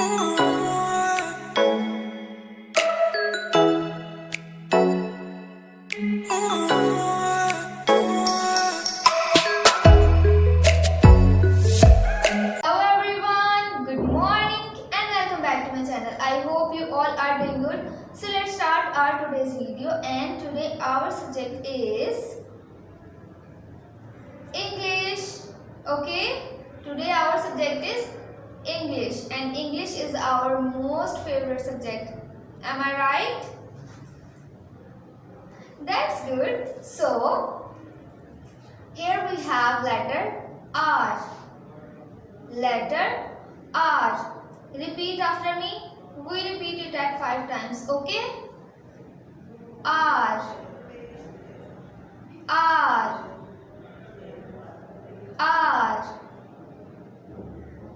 everyone, good morning and welcome back to my channel. I hope you all are doing good. So let's start our today's video, and today our subject is English. Okay, today our subject is English, and English is our most favorite subject. Am I right? That's good. So here we have letter R. Letter R. Repeat after me. We repeat it at 5 times. Okay? R. R. R.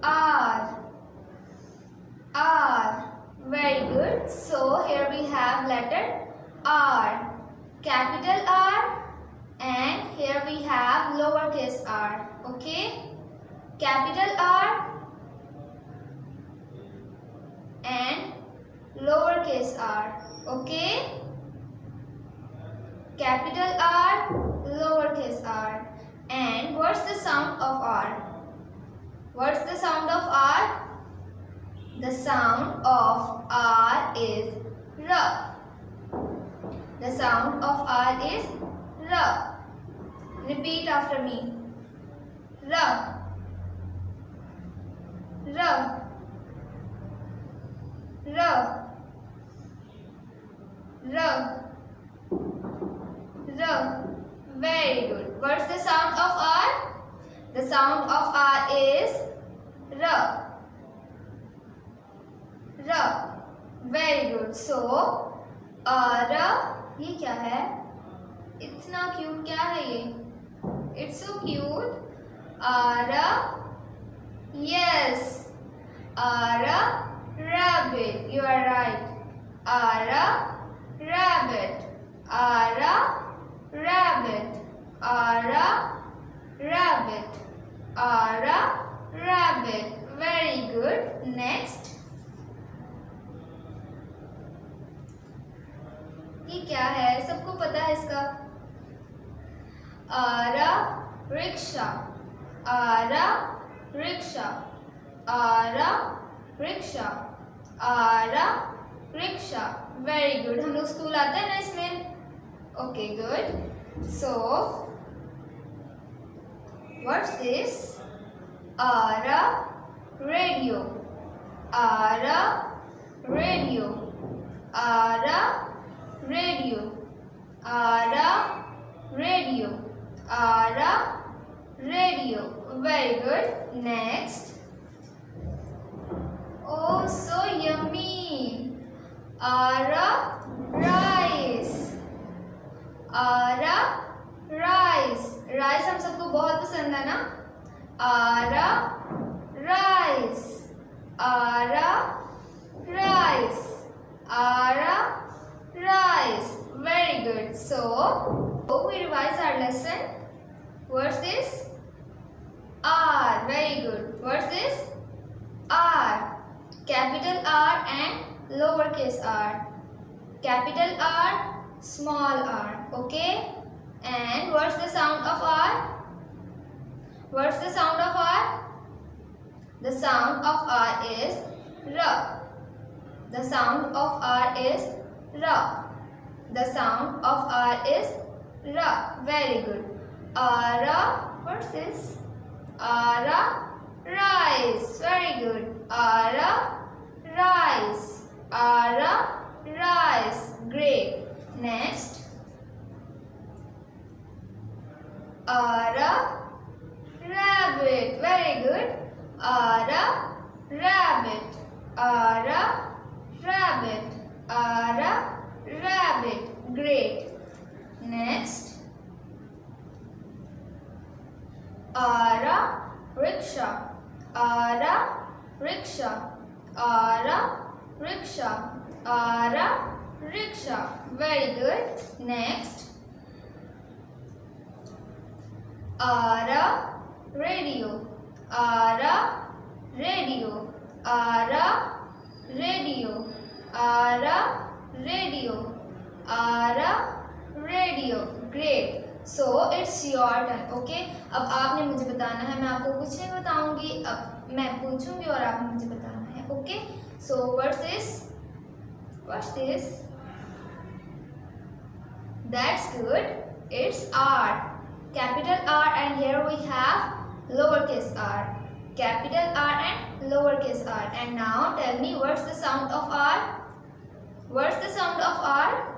R. R. Very good. So here we have letter R. Capital R, and here we have lowercase r. Okay? Capital R and lowercase r. Okay? Capital R, lowercase r. And what's the sound of R? What's the sound of R? The sound of R is R. The sound of R is R. Repeat after me. R. R. R. R. R. Very good. What's the sound of R? The sound of R is R. R. Very good. So, R. ये क्या है? इतना cute क्या है ये? It's so cute. R. Yes. R. Rabbit. You are right. R. Rabbit. R. Rabbit. R. Rabbit. R. Rabbit. Very good. Next. ये क्या है? सबको पता है इसका. R. Rickshaw. R. Rickshaw. R. Rickshaw. R. Rickshaw. Very good. हम लोग school आते हैं ना इसमें. Okay, good. So, what's this? R. Radio. R. Radio. R. Radio. R. Radio. R. Radio. Very good. Next. Oh, so yummy. R. Rice. R. Rice. Rice हम सबको बहुत पसंद है ना. R. Rice. R. Rice. R. Rice. Very good. So we revise our lesson. What's this? R. Very good. What's this? R. Capital R and lowercase r. Capital R, small r. Okay? And what's the sound of R? What's the sound of R? The sound of R is R. The sound of R is R. The sound of R is R. Very good. R. What's this? R. Rice. Very good. R. Rice. R. Rice. Great. Next. R. Rabbit. Very good. R. Rabbit. R. Rabbit. R. Rabbit. Great. Next. R. Rickshaw. R. Rickshaw. R. Rickshaw. R. Rickshaw. Very good. Next. R. Radio. R. Radio. Ara radio. Ara radio. Ara radio. Great. So it's your turn. Okay. अब आपने मुझे बताना है, मैं आपको कुछ नहीं बताऊंगी, अब मैं पूछूंगी और आपने मुझे बताना है. Okay. So what's this? What's this? That's good. It's R. Capital R, and here we have lowercase r. Capital R and lowercase r. And now tell me, what's the sound of R? What's the sound of R?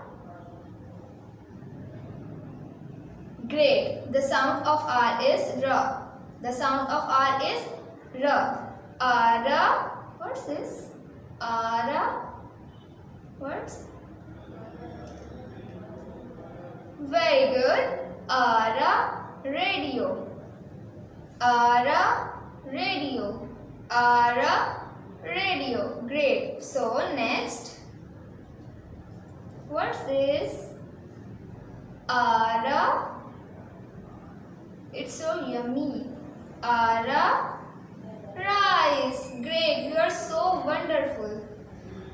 Great. The sound of R is R. The sound of R is R. R. What's this? R. What's? Very good. R. Radio. R. Radio. R. Radio. Great. So next. What's this? R. It's so yummy. R. Rice. Great. You are so wonderful.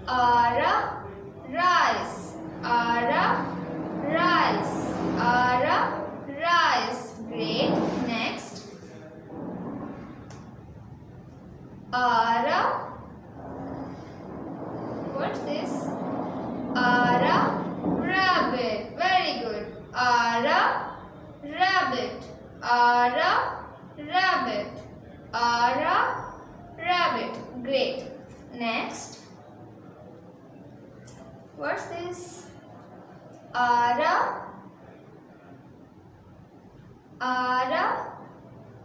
R. Rice. R. Rice. R. Rice. Great. Next. R. What's this? R. Rabbit. Very good. R. Rabbit. R. Rabbit. R. Rabbit. Great. Next. What's this? R.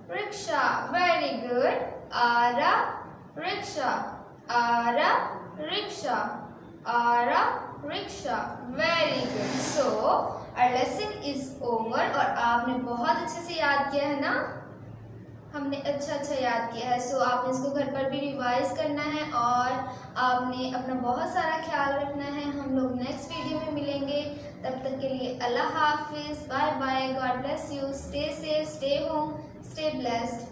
Rickshaw. Very good. R. Rickshaw. R. Rickshaw. R. Rickshaw. Very good. So our lesson is over. और आपने बहुत अच्छे से याद किया है ना? हमने अच्छा याद किया है. सो आपने इसको घर पर भी रिवाइज करना है और आपने अपना बहुत सारा ख्याल रखना है. हम लोग नेक्स्ट वीडियो में मिलेंगे. तब तक के लिए अल्लाह हाफिज़. Bye bye. God bless you. Stay safe, stay home, stay blessed.